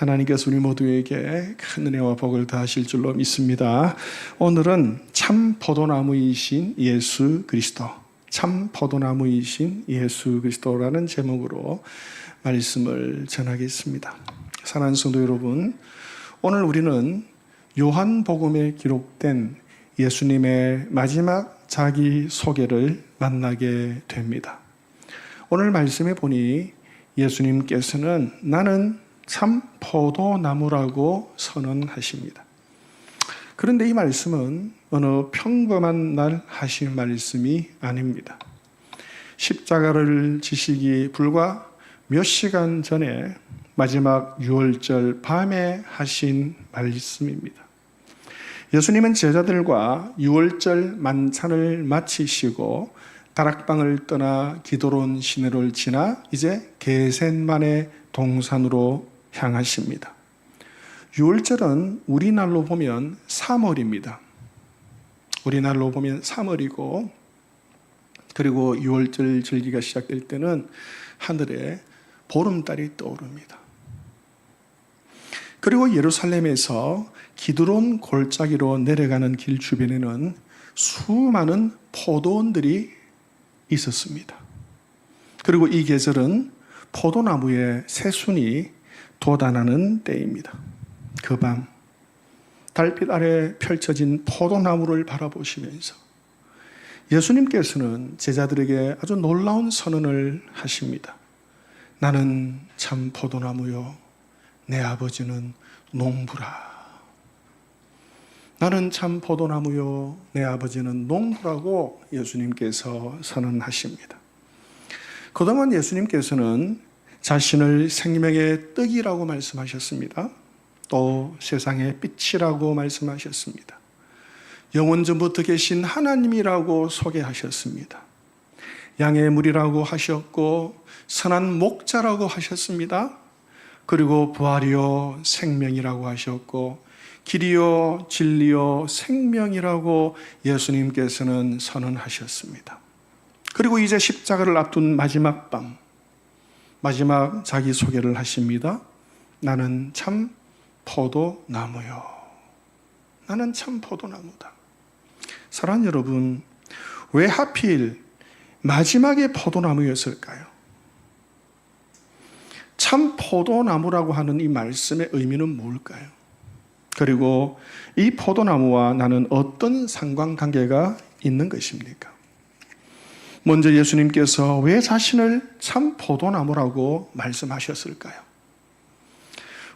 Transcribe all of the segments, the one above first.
하나님께서 우리 모두에게 큰 은혜와 복을 다하실 줄로 믿습니다. 오늘은 참 포도나무이신 예수 그리스도, 참 포도나무이신 예수 그리스도라는 제목으로 말씀을 전하겠습니다. 사랑하는 성도 여러분, 오늘 우리는 요한복음에 기록된 예수님의 마지막 자기소개를 만나게 됩니다. 오늘 말씀에 보니 예수님께서는 나는 참 포도나무라고 선언하십니다. 그런데 이 말씀은 어느 평범한 날 하신 말씀이 아닙니다. 십자가를 지시기 불과 몇 시간 전에 마지막 유월절 밤에 하신 말씀입니다. 예수님은 제자들과 유월절 만찬을 마치시고 다락방을 떠나 기드론 시내를 지나 이제 겟셋마네 동산으로 향하십니다. 유월절은 우리날로 보면 3월입니다. 우리날로 보면 3월이고, 그리고 유월절 절기가 시작될 때는 하늘에 보름달이 떠오릅니다. 그리고 예루살렘에서 기드론 골짜기로 내려가는 길 주변에는 수많은 포도원들이 있었습니다. 그리고 이 계절은 포도나무의 새순이 돋아나는 때입니다. 그 밤 달빛 아래 펼쳐진 포도나무를 바라보시면서 예수님께서는 제자들에게 아주 놀라운 선언을 하십니다. 나는 참 포도나무요, 내 아버지는 농부라. 나는 참 포도나무요, 내 아버지는 농부라고 예수님께서 선언하십니다. 그동안 예수님께서는 자신을 생명의 떡이라고 말씀하셨습니다. 또 세상의 빛이라고 말씀하셨습니다. 영원전부터 계신 하나님이라고 소개하셨습니다. 양의 물이라고 하셨고 선한 목자라고 하셨습니다. 그리고 부활이요 생명이라고 하셨고 길이요 진리요 생명이라고 예수님께서는 선언하셨습니다. 그리고 이제 십자가를 앞둔 마지막 밤, 마지막 자기소개를 하십니다. 나는 참 포도나무요. 나는 참 포도나무다. 사랑하는 여러분, 왜 하필 마지막에 포도나무였을까요? 참 포도나무라고 하는 이 말씀의 의미는 뭘까요? 그리고 이 포도나무와 나는 어떤 상관관계가 있는 것입니까? 먼저 예수님께서 왜 자신을 참 포도나무라고 말씀하셨을까요?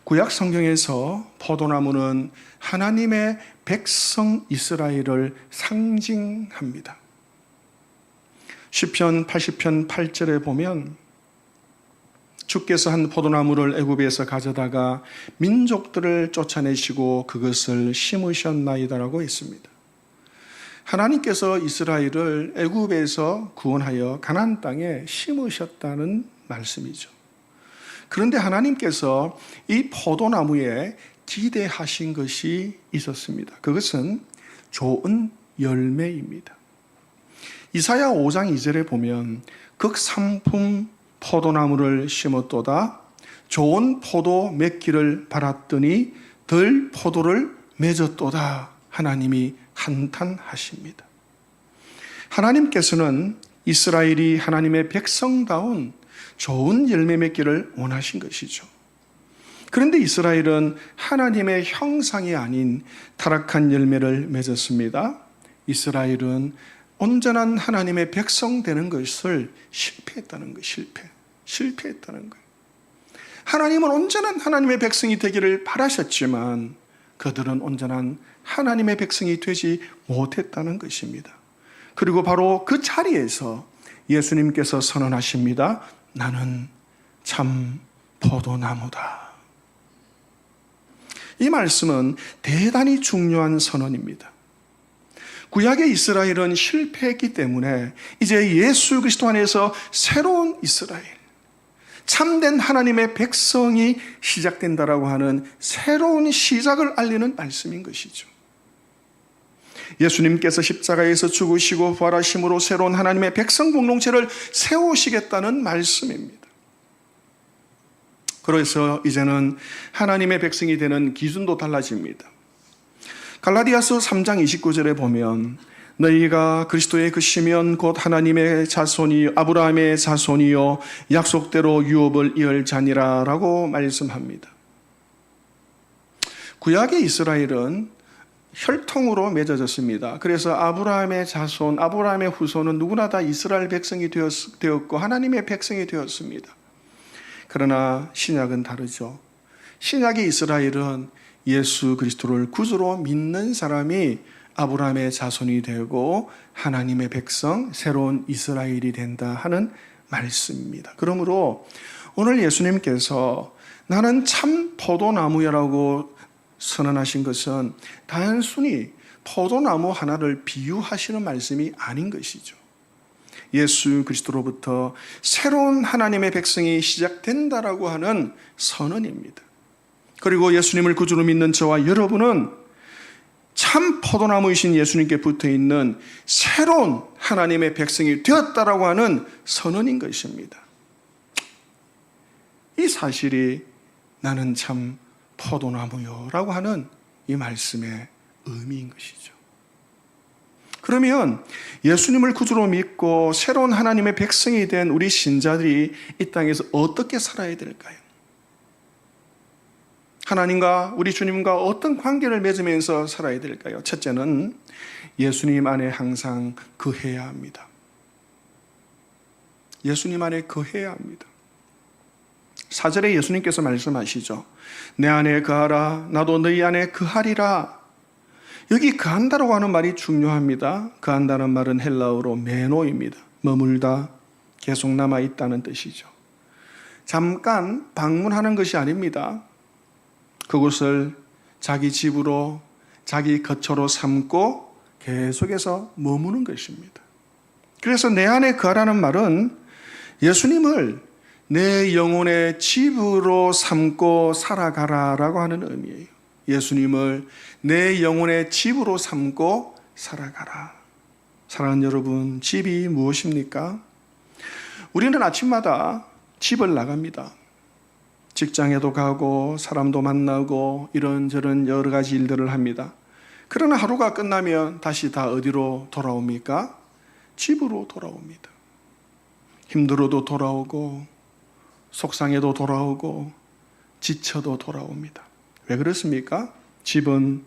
구약 성경에서 포도나무는 하나님의 백성 이스라엘을 상징합니다. 시편 80편 8절에 보면 주께서 한 포도나무를 애굽에서 가져다가 민족들을 쫓아내시고 그것을 심으셨나이다라고 했습니다. 하나님께서 이스라엘을 애굽에서 구원하여 가나안 땅에 심으셨다는 말씀이죠. 그런데 하나님께서 이 포도나무에 기대하신 것이 있었습니다. 그것은 좋은 열매입니다. 이사야 5장 2절에 보면 극상품 포도나무를 심었도다 좋은 포도 맺기를 바랐더니 덜 포도를 맺었도다 하나님이 한탄하십니다. 하나님께서는 이스라엘이 하나님의 백성다운 좋은 열매 맺기를 원하신 것이죠. 그런데 이스라엘은 하나님의 형상이 아닌 타락한 열매를 맺었습니다. 이스라엘은 온전한 하나님의 백성 되는 것을 실패했다는 거예요. 실패했다는 거예요. 하나님은 온전한 하나님의 백성이 되기를 바라셨지만 그들은 온전한 하나님의 백성이 되지 못했다는 것입니다. 그리고 바로 그 자리에서 예수님께서 선언하십니다. 나는 참 포도나무다. 이 말씀은 대단히 중요한 선언입니다. 구약의 이스라엘은 실패했기 때문에 이제 예수 그리스도 안에서 새로운 이스라엘, 참된 하나님의 백성이 시작된다라고 하는 새로운 시작을 알리는 말씀인 것이죠. 예수님께서 십자가에서 죽으시고 부활하심으로 새로운 하나님의 백성 공동체를 세우시겠다는 말씀입니다. 그래서 이제는 하나님의 백성이 되는 기준도 달라집니다. 갈라디아서 3장 29절에 보면 너희가 그리스도의 것이면 곧 하나님의 자손이 아브라함의 자손이요 약속대로 유업을 이을 자니라 라고 말씀합니다. 구약의 이스라엘은 혈통으로 맺어졌습니다. 그래서 아브라함의 자손, 아브라함의 후손은 누구나 다 이스라엘 백성이 되었고 하나님의 백성이 되었습니다. 그러나 신약은 다르죠. 신약의 이스라엘은 예수 그리스도를 구주로 믿는 사람이 아브라함의 자손이 되고 하나님의 백성, 새로운 이스라엘이 된다 하는 말씀입니다. 그러므로 오늘 예수님께서 나는 참 포도나무야라고 선언하신 것은 단순히 포도나무 하나를 비유하시는 말씀이 아닌 것이죠. 예수 그리스도로부터 새로운 하나님의 백성이 시작된다라고 하는 선언입니다. 그리고 예수님을 구주로 믿는 저와 여러분은 참 포도나무이신 예수님께 붙어있는 새로운 하나님의 백성이 되었다라고 하는 선언인 것입니다. 이 사실이 나는 참 포도나무요 라고 하는 이 말씀의 의미인 것이죠. 그러면 예수님을 구주로 믿고 새로운 하나님의 백성이 된 우리 신자들이 이 땅에서 어떻게 살아야 될까요? 하나님과 우리 주님과 어떤 관계를 맺으면서 살아야 될까요? 첫째는 예수님 안에 항상 거해야 합니다. 예수님 안에 거해야 합니다. 4절에 예수님께서 말씀하시죠. 내 안에 거하라 나도 너희 안에 거하리라. 여기 거한다라고 하는 말이 중요합니다. 거한다는 말은 헬라어로 메노입니다. 머물다, 계속 남아있다는 뜻이죠. 잠깐 방문하는 것이 아닙니다. 그곳을 자기 집으로, 자기 거처로 삼고 계속해서 머무는 것입니다. 그래서 내 안에 거하라는 말은 예수님을 내 영혼의 집으로 삼고 살아가라라고 하는 의미예요. 예수님을 내 영혼의 집으로 삼고 살아가라. 사랑하는 여러분, 집이 무엇입니까? 우리는 아침마다 집을 나갑니다. 직장에도 가고 사람도 만나고 이런저런 여러 가지 일들을 합니다. 그러나 하루가 끝나면 다시 다 어디로 돌아옵니까? 집으로 돌아옵니다. 힘들어도 돌아오고 속상해도 돌아오고 지쳐도 돌아옵니다. 왜 그렇습니까? 집은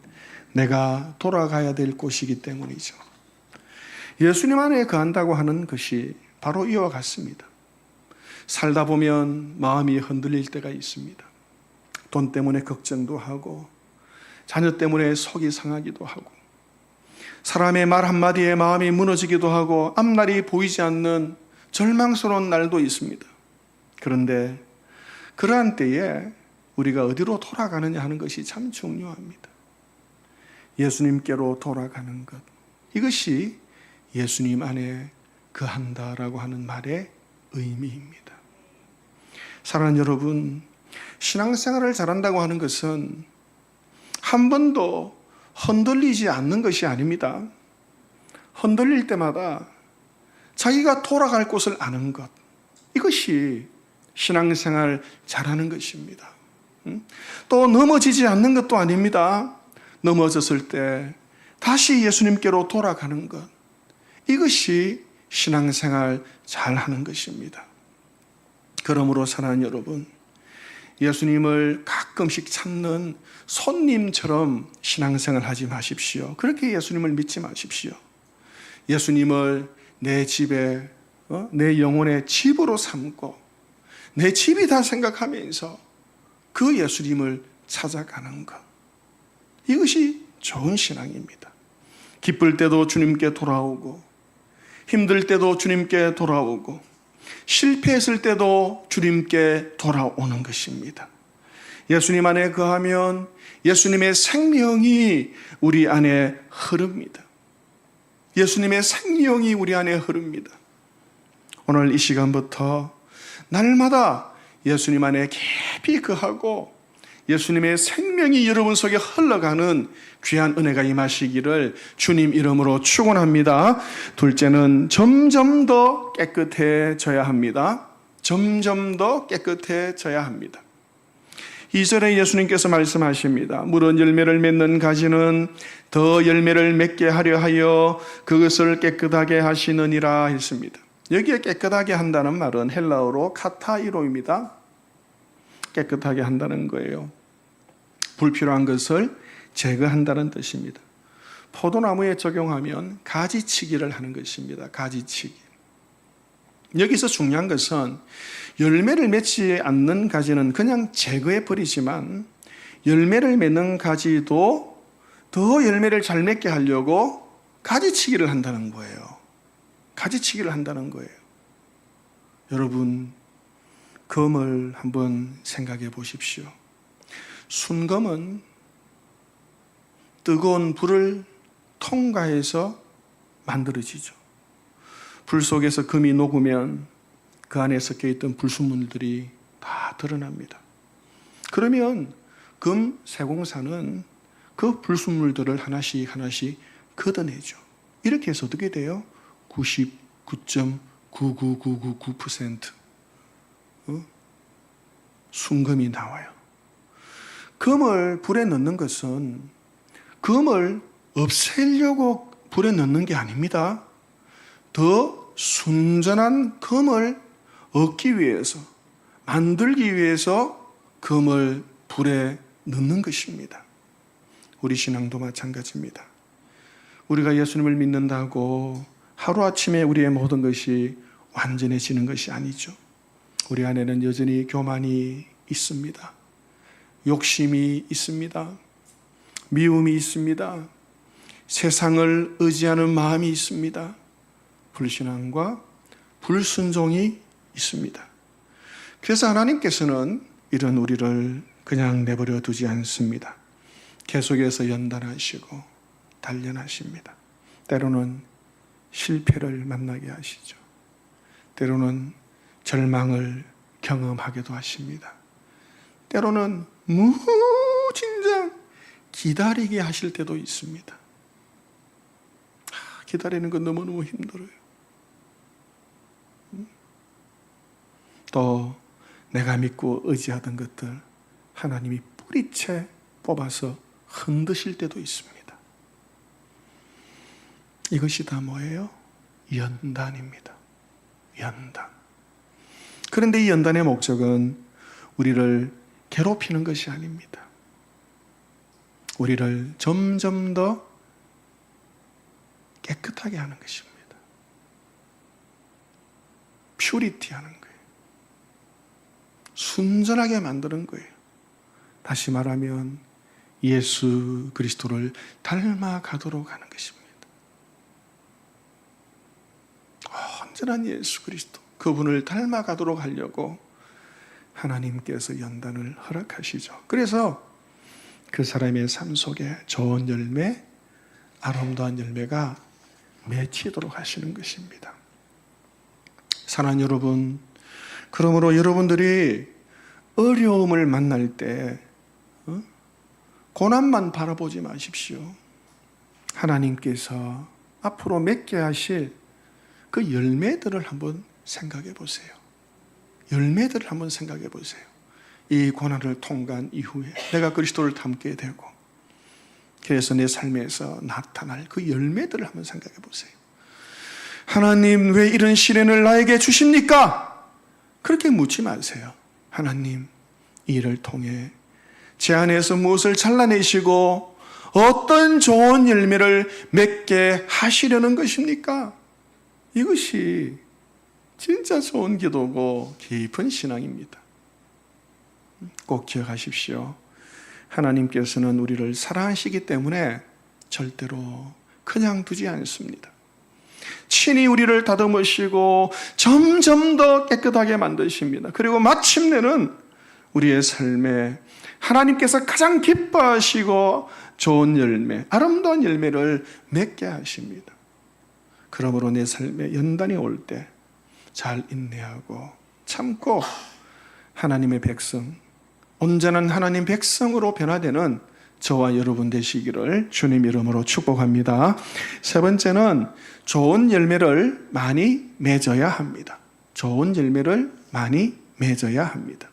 내가 돌아가야 될 곳이기 때문이죠. 예수님 안에 거한다고 하는 것이 바로 이와 같습니다. 살다 보면 마음이 흔들릴 때가 있습니다. 돈 때문에 걱정도 하고 자녀 때문에 속이 상하기도 하고 사람의 말 한마디에 마음이 무너지기도 하고 앞날이 보이지 않는 절망스러운 날도 있습니다. 그런데 그러한 때에 우리가 어디로 돌아가느냐 하는 것이 참 중요합니다. 예수님께로 돌아가는 것, 이것이 예수님 안에 거한다라고 하는 말의 의미입니다. 사랑하는 여러분, 신앙생활을 잘한다고 하는 것은 한 번도 흔들리지 않는 것이 아닙니다. 흔들릴 때마다 자기가 돌아갈 곳을 아는 것, 이것이 신앙생활 잘하는 것입니다. 또 넘어지지 않는 것도 아닙니다. 넘어졌을 때 다시 예수님께로 돌아가는 것, 이것이 신앙생활 잘하는 것입니다. 그러므로 사랑하는 여러분, 예수님을 가끔씩 찾는 손님처럼 신앙생활 하지 마십시오. 그렇게 예수님을 믿지 마십시오. 예수님을 내 집에, 내 영혼의 집으로 삼고 내 집이다 생각하면서 그 예수님을 찾아가는 것, 이것이 좋은 신앙입니다. 기쁠 때도 주님께 돌아오고 힘들 때도 주님께 돌아오고 실패했을 때도 주님께 돌아오는 것입니다. 예수님 안에 거하면 예수님의 생명이 우리 안에 흐릅니다. 예수님의 생명이 우리 안에 흐릅니다. 오늘 이 시간부터 날마다 예수님 안에 깊이 거하고 예수님의 생명이 여러분 속에 흘러가는 귀한 은혜가 임하시기를 주님 이름으로 축원합니다. 둘째는 점점 더 깨끗해져야 합니다. 점점 더 깨끗해져야 합니다. 2절에 예수님께서 말씀하십니다. 무른 열매를 맺는 가지는 더 열매를 맺게 하려 하여 그것을 깨끗하게 하시느니라 했습니다. 여기에 깨끗하게 한다는 말은 헬라어로 카타이로입니다. 깨끗하게 한다는 거예요. 불필요한 것을 제거한다는 뜻입니다. 포도나무에 적용하면 가지치기를 하는 것입니다. 가지치기. 여기서 중요한 것은 열매를 맺지 않는 가지는 그냥 제거해 버리지만 열매를 맺는 가지도 더 열매를 잘 맺게 하려고 가지치기를 한다는 거예요. 가지치기를 한다는 거예요. 여러분, 검을 한번 생각해 보십시오. 순검은 뜨거운 불을 통과해서 만들어지죠. 불 속에서 금이 녹으면 그 안에 섞여 있던 불순물들이 다 드러납니다. 그러면 금 세공사는 그 불순물들을 하나씩 하나씩 걷어내죠. 이렇게 해서 어떻게 돼요? 99.99999% 순금이 나와요. 금을 불에 넣는 것은 금을 없애려고 불에 넣는 게 아닙니다. 더 순전한 금을 얻기 위해서, 만들기 위해서 금을 불에 넣는 것입니다. 우리 신앙도 마찬가지입니다. 우리가 예수님을 믿는다고 하루아침에 우리의 모든 것이 완전해지는 것이 아니죠. 우리 안에는 여전히 교만이 있습니다. 욕심이 있습니다. 미움이 있습니다. 세상을 의지하는 마음이 있습니다. 불신앙과 불순종이 있습니다. 그래서 하나님께서는 이런 우리를 그냥 내버려 두지 않습니다. 계속해서 연단하시고 단련하십니다. 때로는 실패를 만나게 하시죠. 때로는 절망을 경험하기도 하십니다. 때로는 무진장 기다리게 하실 때도 있습니다. 기다리는 건 너무너무 힘들어요. 또 내가 믿고 의지하던 것들 하나님이 뿌리채 뽑아서 흔드실 때도 있습니다. 이것이 다 뭐예요? 연단입니다. 연단. 그런데 이 연단의 목적은 우리를 괴롭히는 것이 아닙니다. 우리를 점점 더 깨끗하게 하는 것입니다. 퓨리티 하는 거예요. 순전하게 만드는 거예요. 다시 말하면 예수 그리스도를 닮아가도록 하는 것입니다. 온전한 예수 그리스도, 그분을 닮아가도록 하려고 하나님께서 연단을 허락하시죠. 그래서 그 사람의 삶 속에 좋은 열매, 아름다운 열매가 맺히도록 하시는 것입니다. 사랑하는 여러분, 그러므로 여러분들이 어려움을 만날 때 고난만 바라보지 마십시오. 하나님께서 앞으로 맺게 하실 그 열매들을 한번 생각해 보세요. 열매들을 한번 생각해 보세요. 이 고난을 통과한 이후에 내가 그리스도를 닮게 되고 그래서 내 삶에서 나타날 그 열매들을 한번 생각해 보세요. 하나님, 왜 이런 시련을 나에게 주십니까? 그렇게 묻지 마세요. 하나님, 이 일을 통해 제 안에서 무엇을 잘라내시고 어떤 좋은 열매를 맺게 하시려는 것입니까? 이것이 진짜 좋은 기도고 깊은 신앙입니다. 꼭 기억하십시오. 하나님께서는 우리를 사랑하시기 때문에 절대로 그냥 두지 않습니다. 친히 우리를 다듬으시고 점점 더 깨끗하게 만드십니다. 그리고 마침내는 우리의 삶에 하나님께서 가장 기뻐하시고 좋은 열매, 아름다운 열매를 맺게 하십니다. 그러므로 내 삶에 연단이 올 때 잘 인내하고 참고 하나님의 백성, 온전한 하나님 백성으로 변화되는 저와 여러분 되시기를 주님 이름으로 축복합니다. 세 번째는 좋은 열매를 많이 맺어야 합니다. 좋은 열매를 많이 맺어야 합니다.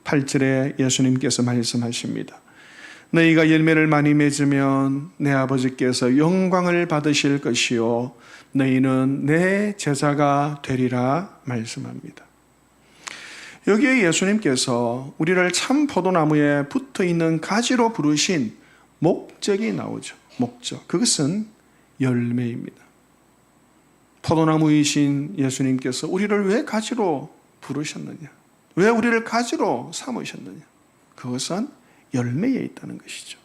8절에 예수님께서 말씀하십니다. 너희가 열매를 많이 맺으면 내 아버지께서 영광을 받으실 것이요 너희는 내 제자가 되리라 말씀합니다. 여기에 예수님께서 우리를 참 포도나무에 붙어있는 가지로 부르신 목적이 나오죠. 목적. 그것은 열매입니다. 포도나무이신 예수님께서 우리를 왜 가지로 부르셨느냐? 왜 우리를 가지로 삼으셨느냐? 그것은 열매에 있다는 것이죠.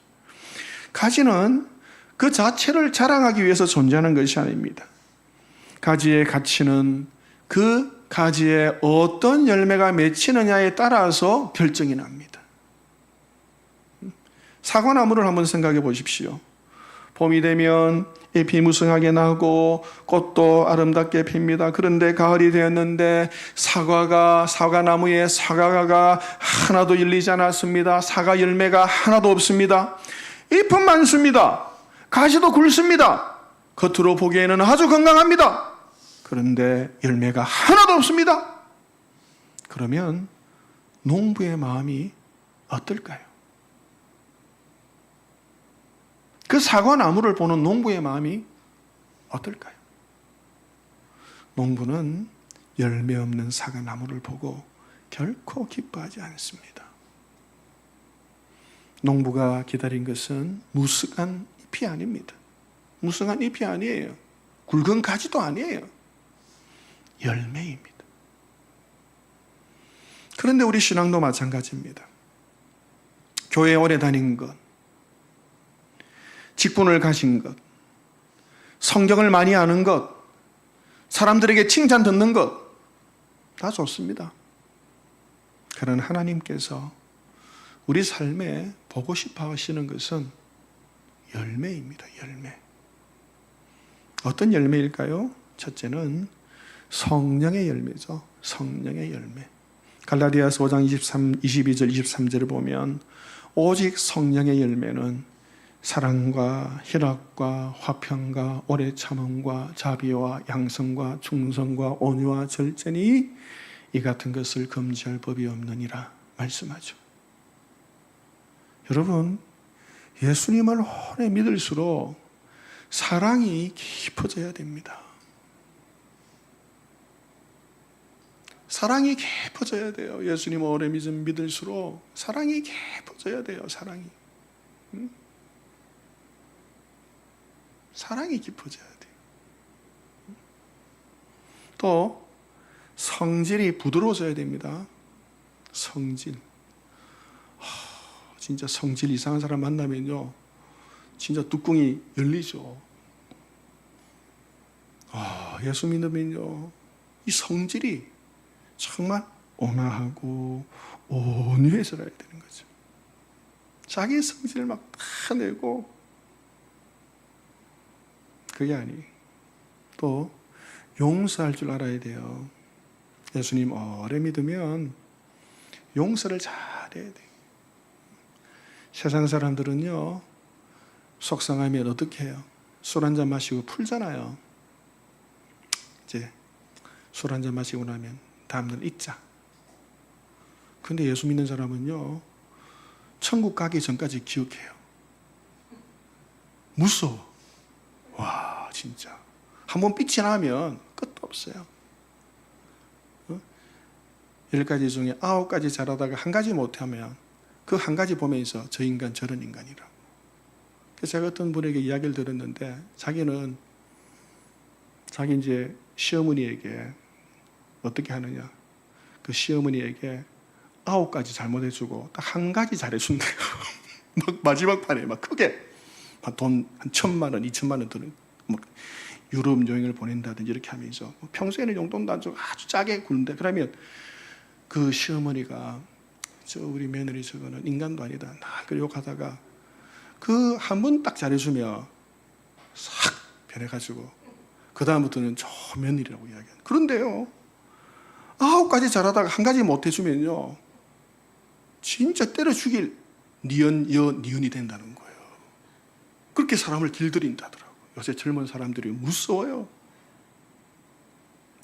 가지는 그 자체를 자랑하기 위해서 존재하는 것이 아닙니다. 가지의 가치는 그 가지에 어떤 열매가 맺히느냐에 따라서 결정이 납니다. 사과나무를 한번 생각해 보십시오. 봄이 되면 잎이 무성하게 나고 꽃도 아름답게 핍니다. 그런데 가을이 되었는데 사과나무에 사과가 하나도 열리지 않았습니다. 사과 열매가 하나도 없습니다. 잎은 많습니다. 가지도 굵습니다. 겉으로 보기에는 아주 건강합니다. 그런데 열매가 하나도 없습니다. 그러면 농부의 마음이 어떨까요? 그 사과나무를 보는 농부의 마음이 어떨까요? 농부는 열매 없는 사과나무를 보고 결코 기뻐하지 않습니다. 농부가 기다린 것은 무성한 잎이 아닙니다. 무성한 잎이 아니에요. 굵은 가지도 아니에요. 열매입니다. 그런데 우리 신앙도 마찬가지입니다. 교회에 오래 다닌 것, 직분을 가진 것, 성경을 많이 아는 것, 사람들에게 칭찬 듣는 것, 다 좋습니다. 그러나 하나님께서 우리 삶에 보고 싶어 하시는 것은 열매입니다. 열매. 어떤 열매일까요? 첫째는 성령의 열매죠. 성령의 열매. 갈라디아서 5장 22절, 23절을 보면 오직 성령의 열매는 사랑과 희락과 화평과 오래 참음과 자비와 양성과 충성과 온유와 절제니 이 같은 것을 금지할 법이 없느니라 말씀하죠. 여러분, 예수님을 오래 믿을수록 사랑이 깊어져야 됩니다. 사랑이 깊어져야 돼요. 예수님 오래 믿을수록 사랑이 깊어져야 돼요. 사랑이. 사랑이 깊어져야 돼요. 또 성질이 부드러워져야 됩니다. 성질. 진짜 성질 이상한 사람 만나면요, 진짜 뚜껑이 열리죠. 예수 믿으면요, 이 성질이 정말 온화하고 온유해져야 되는 거죠. 자기 성질을 막 다 내고, 그게 아니에요. 또 용서할 줄 알아야 돼요. 예수님 오래 믿으면 용서를 잘해야 돼요. 세상 사람들은요, 속상하면 어떻게 해요? 술 한잔 마시고 풀잖아요. 이제 술 한잔 마시고 나면 다음날 잊자. 근데 예수 믿는 사람은요, 천국 가기 전까지 기억해요. 무서워. 와, 진짜. 한번 빛이 나면 끝도 없어요. 10가지 중에 9가지 잘하다가 한 가지 못하면 그 한 가지 보면서 저 인간 저런 인간이라고. 그래서 제가 어떤 분에게 이야기를 들었는데 자기 이제 시어머니에게 어떻게 하느냐. 그 시어머니에게 9가지 잘못해주고 딱 한 가지 잘해준대요. 막 마지막 판에 막 크게. 돈 한 1,000만 원, 2,000만 원 드는 유럽 여행을 보낸다든지 이렇게 하면서 평소에는 용돈도 안 주고 아주 짜게 굴는데 그러면 그 시어머니가 저 우리 며느리 저거는 인간도 아니다 그 욕하다가 그 한 번 딱 잘해주면 싹 변해가지고 그 다음부터는 저 며느리라고 이야기하는. 그런데요, 9가지 잘하다가 한 가지 못해주면요, 진짜 때려 죽일 니은이 된다는 거예요. 그렇게 사람을 길들인다더라고요. 요새 젊은 사람들이 무서워요.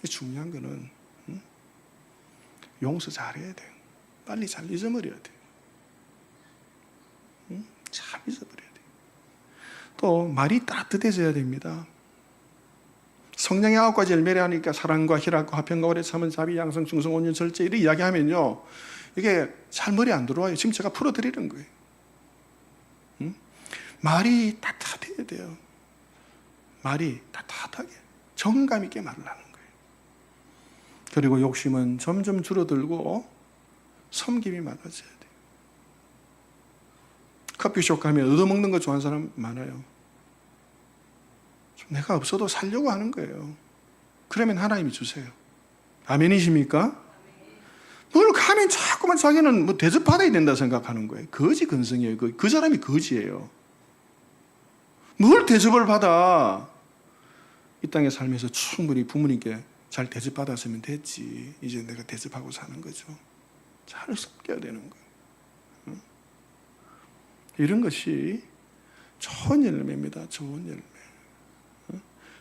중요한 거는 용서 잘해야 돼요. 빨리 잘 잊어버려야 돼요. 잘 잊어버려야 돼요. 또 말이 따뜻해져야 됩니다. 성령의 9가지 열매를 하니까 사랑과 희락과 화평과 오래 참은 자비, 양성, 충성, 온유, 절제 이렇게 이야기하면요, 이게 잘 머리에 안 들어와요. 지금 제가 풀어드리는 거예요. 말이 따뜻해야 돼요. 말이 따뜻하게 정감 있게 말을 하는 거예요. 그리고 욕심은 점점 줄어들고 섬김이 많아져야 돼요. 커피숍 가면 얻어먹는 거 좋아하는 사람 많아요. 내가 없어도 살려고 하는 거예요. 그러면 하나님이 주세요. 아멘이십니까? 뭘 가면 자꾸만 자기는 뭐 대접받아야 된다 생각하는 거예요. 거지 근성이에요. 그 사람이 거지예요. 뭘 대접을 받아? 이 땅에 살면서 충분히 부모님께 잘 대접받았으면 됐지. 이제 내가 대접하고 사는 거죠. 잘 섞여야 되는 거예요. 이런 것이 좋은 열매입니다. 좋은 열매.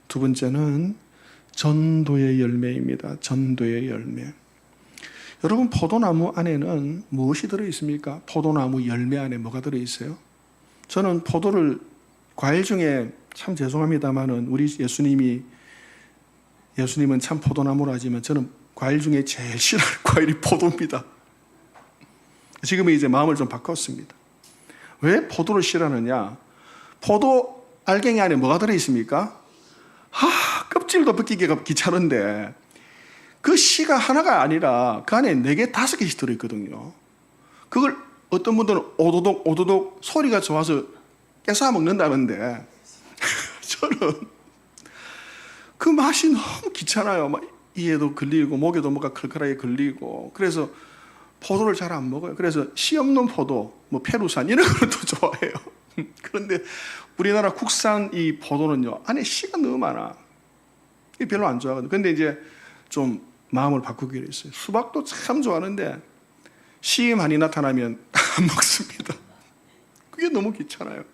두 번째는 전도의 열매입니다. 전도의 열매. 여러분, 포도나무 안에는 무엇이 들어있습니까? 포도나무 열매 안에 뭐가 들어있어요? 저는 포도를, 과일 중에 참 죄송합니다만은 우리 예수님은 참 포도나무라 하지만 저는 과일 중에 제일 싫어하는 과일이 포도입니다. 지금은 이제 마음을 좀 바꿨습니다. 왜 포도를 싫어하느냐? 포도 알갱이 안에 뭐가 들어있습니까? 껍질도 벗기기가 귀찮은데 그 씨가 하나가 아니라 그 안에 4개, 5개씩 들어있거든요. 그걸 어떤 분들은 오도독 소리가 좋아서 깨서 먹는다는데 저는 그 맛이 너무 귀찮아요. 막 이에도 걸리고 목에도 뭐가 칼칼하게 걸리고, 그래서 포도를 잘 안 먹어요. 그래서 씨 없는 포도, 뭐 페루산 이런 걸 더 좋아해요. 그런데 우리나라 국산 이 포도는요, 안에 씨가 너무 많아. 별로 안 좋아하거든요. 근데 이제 좀 마음을 바꾸기로 했어요. 수박도 참 좋아하는데 씨 많이 나타나면 안 먹습니다. 그게 너무 귀찮아요.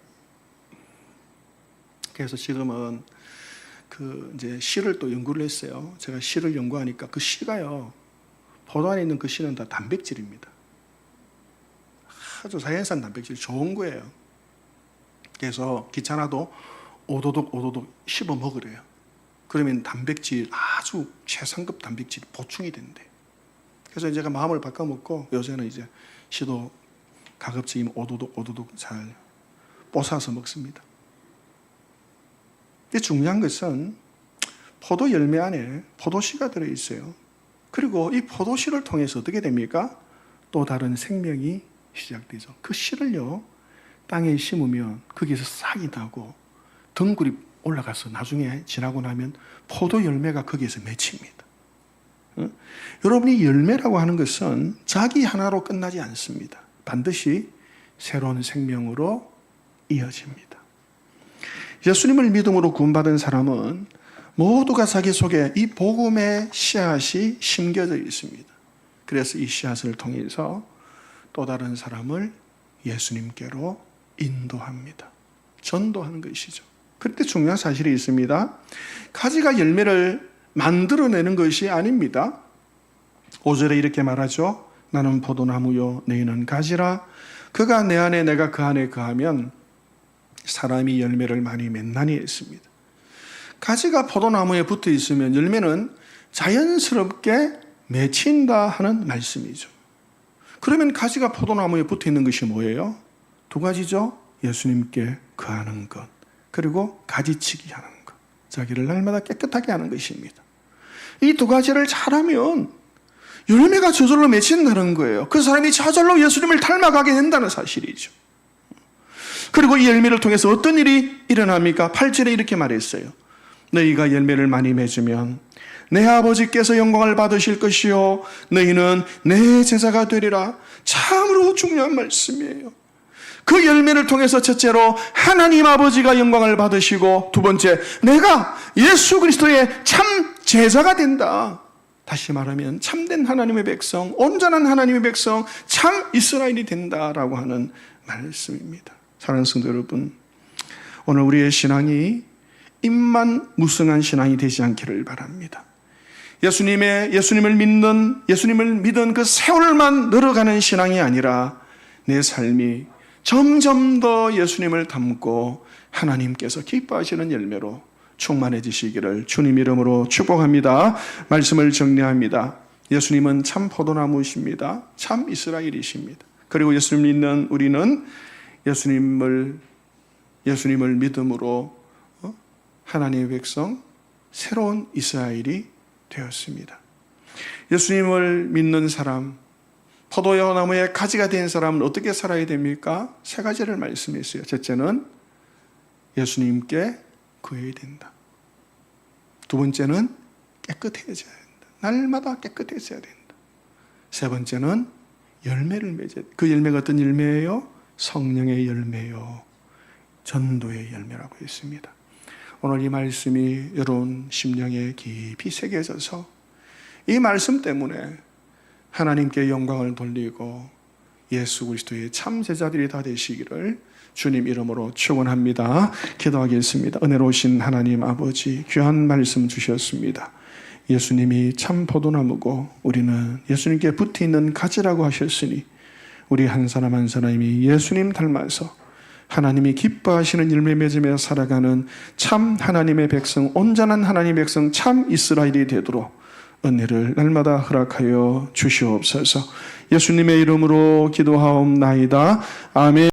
그래서 지금은 이제 씨를 또 연구를 했어요. 제가 씨를 연구하니까 그 씨가요, 포도 안에 있는 그 씨는 다 단백질입니다. 아주 자연산 단백질 좋은 거예요. 그래서 귀찮아도 오도독 씹어 먹으래요. 그러면 단백질, 아주 최상급 단백질이 보충이 된대. 그래서 제가 마음을 바꿔먹고 요새는 이제 씨도 가급적이면 오도독 잘 뽀사서 먹습니다. 근데 중요한 것은 포도 열매 안에 포도씨가 들어있어요. 그리고 이 포도씨를 통해서 어떻게 됩니까? 또 다른 생명이 시작되죠. 그 씨를요, 땅에 심으면 거기에서 싹이 나고 덩굴이 올라가서 나중에 지나고 나면 포도 열매가 거기에서 맺힙니다. 여러분이 열매라고 하는 것은 자기 하나로 끝나지 않습니다. 반드시 새로운 생명으로 이어집니다. 예수님을 믿음으로 구원받은 사람은 모두가 자기 속에 이 복음의 씨앗이 심겨져 있습니다. 그래서 이 씨앗을 통해서 또 다른 사람을 예수님께로 인도합니다. 전도하는 것이죠. 그런데 중요한 사실이 있습니다. 가지가 열매를 만들어내는 것이 아닙니다. 5절에 이렇게 말하죠. 나는 포도나무요 너희는 가지라. 그가 내 안에 내가 그 안에 거하면 사람이 열매를 많이 맺나니 했습니다. 가지가 포도나무에 붙어 있으면 열매는 자연스럽게 맺힌다 하는 말씀이죠. 그러면 가지가 포도나무에 붙어 있는 것이 뭐예요? 2가지죠. 예수님께 거하는 것, 그리고 가지치기 하는 것, 자기를 날마다 깨끗하게 하는 것입니다. 이 2가지를 잘하면 열매가 저절로 맺힌다는 거예요. 그 사람이 저절로 예수님을 닮아가게 된다는 사실이죠. 그리고 이 열매를 통해서 어떤 일이 일어납니까? 8절에 이렇게 말했어요. 너희가 열매를 많이 맺으면 내 아버지께서 영광을 받으실 것이요 너희는 내 제자가 되리라. 참으로 중요한 말씀이에요. 그 열매를 통해서 첫째로 하나님 아버지가 영광을 받으시고, 2번째 내가 예수 그리스도의 참 제자가 된다. 다시 말하면 참된 하나님의 백성, 온전한 하나님의 백성, 참 이스라엘이 된다라고 하는 말씀입니다. 사랑하는 성도 여러분, 오늘 우리의 신앙이 입만 무성한 신앙이 되지 않기를 바랍니다. 예수님을 믿은 그 세월만 늘어가는 신앙이 아니라 내 삶이 점점 더 예수님을 닮고 하나님께서 기뻐하시는 열매로 충만해지시기를 주님 이름으로 축복합니다. 말씀을 정리합니다. 예수님은 참 포도나무이십니다. 참 이스라엘이십니다. 그리고 예수님을 믿는 우리는 예수님을 믿음으로 하나님의 백성, 새로운 이스라엘이 되었습니다. 예수님을 믿는 사람, 포도나무의 가지가 된 사람은 어떻게 살아야 됩니까? 세 가지를 말씀했어요. 첫째는 예수님께 구해야 된다. 두 번째는 깨끗해져야 된다. 날마다 깨끗해져야 된다. 세 번째는 열매를 맺어야 된다. 그 열매가 어떤 열매예요? 성령의 열매요. 전도의 열매라고 했습니다. 오늘 이 말씀이 여러분 심령에 깊이 새겨져서 이 말씀 때문에 하나님께 영광을 돌리고 예수 그리스도의 참 제자들이 다 되시기를 주님 이름으로 축원합니다. 기도하겠습니다. 은혜로우신 하나님 아버지, 귀한 말씀 주셨습니다. 예수님이 참 포도나무고 우리는 예수님께 붙어있는 가지라고 하셨으니 우리 한 사람 한 사람이 예수님 닮아서 하나님이 기뻐하시는 열매 맺으며 살아가는 참 하나님의 백성, 온전한 하나님의 백성, 참 이스라엘이 되도록 은혜를 날마다 허락하여 주시옵소서. 예수님의 이름으로 기도하옵나이다. 아멘.